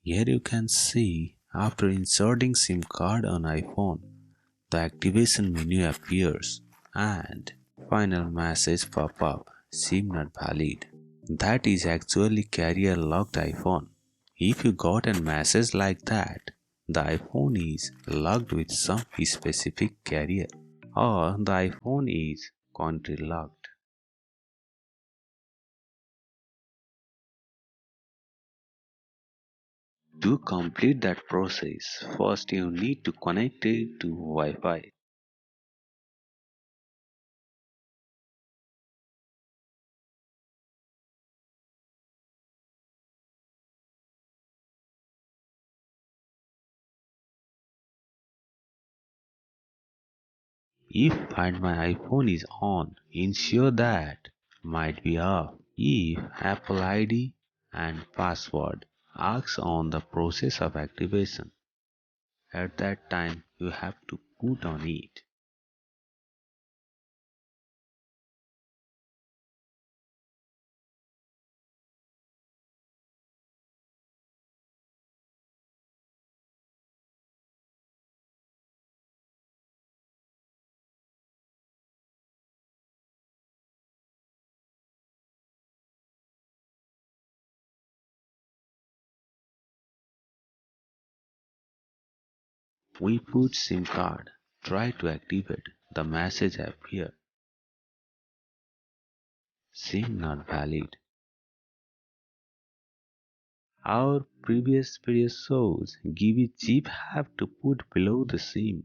Here you can see after inserting SIM card on iPhone, the activation menu appears and final message pop up, SIM not valid. That is actually carrier locked iPhone. If you got a message like that, the iPhone is locked with some specific carrier or the iPhone is country locked. To complete that process, first you need to connect it to Wi-Fi. If Find My iPhone is on, ensure that might be off. If Apple ID and password asks on the process of activation, at that time you have to put on it. We put SIM card, try to activate, the message appear. SIM not valid. Our previous video shows Gevey chip have to put below the SIM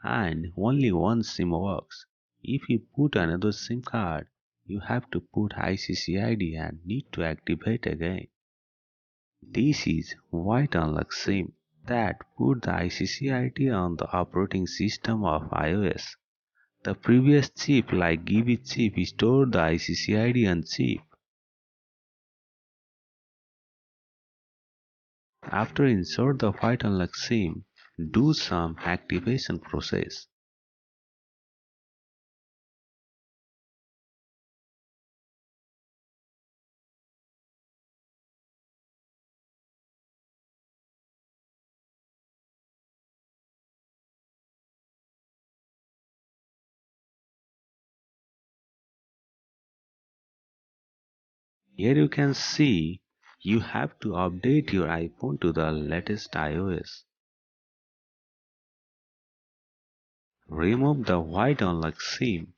and only one SIM works. If you put another SIM card, you have to put ICCID and need to activate again. This is white unlock SIM that put the ICCID on the operating system of iOS. The previous chip like Gevey chip stored the ICCID on chip. After insert the white unlock SIM, do some activation process. Here you can see you have to update your iPhone to the latest iOS. Remove the white unlock SIM.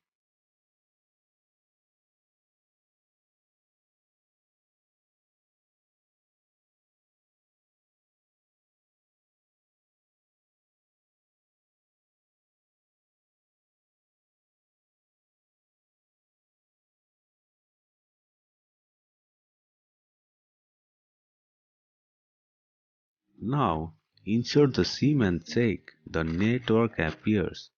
Now insert the SIM and check the network appears.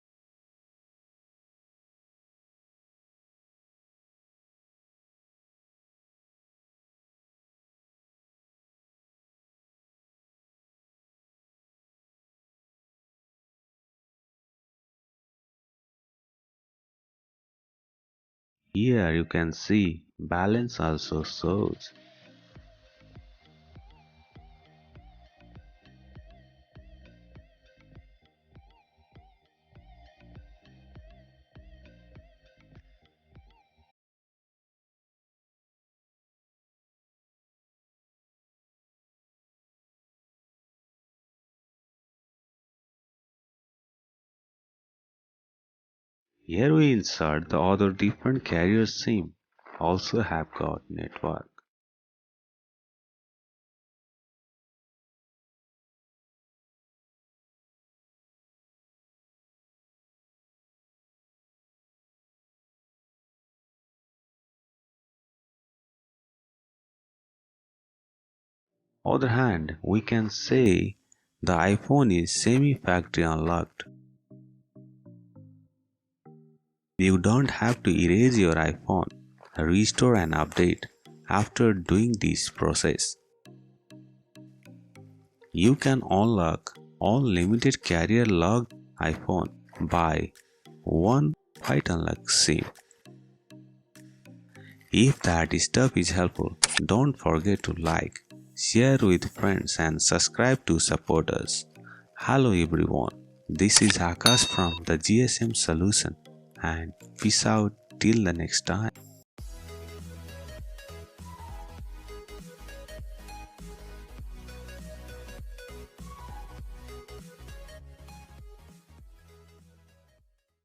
Here you can see balance also shows. Here we insert the other different carrier SIM also have got network. Other hand, we can say the iPhone is semi-factory unlocked. You don't have to erase your iPhone, restore and update after doing this process. You can unlock all limited carrier locked iPhone by one white unlock SIM. If that stuff is helpful, don't forget to like, share with friends and subscribe to support us. Hello everyone, this is Akash from the GSM Solution and peace out till the next time.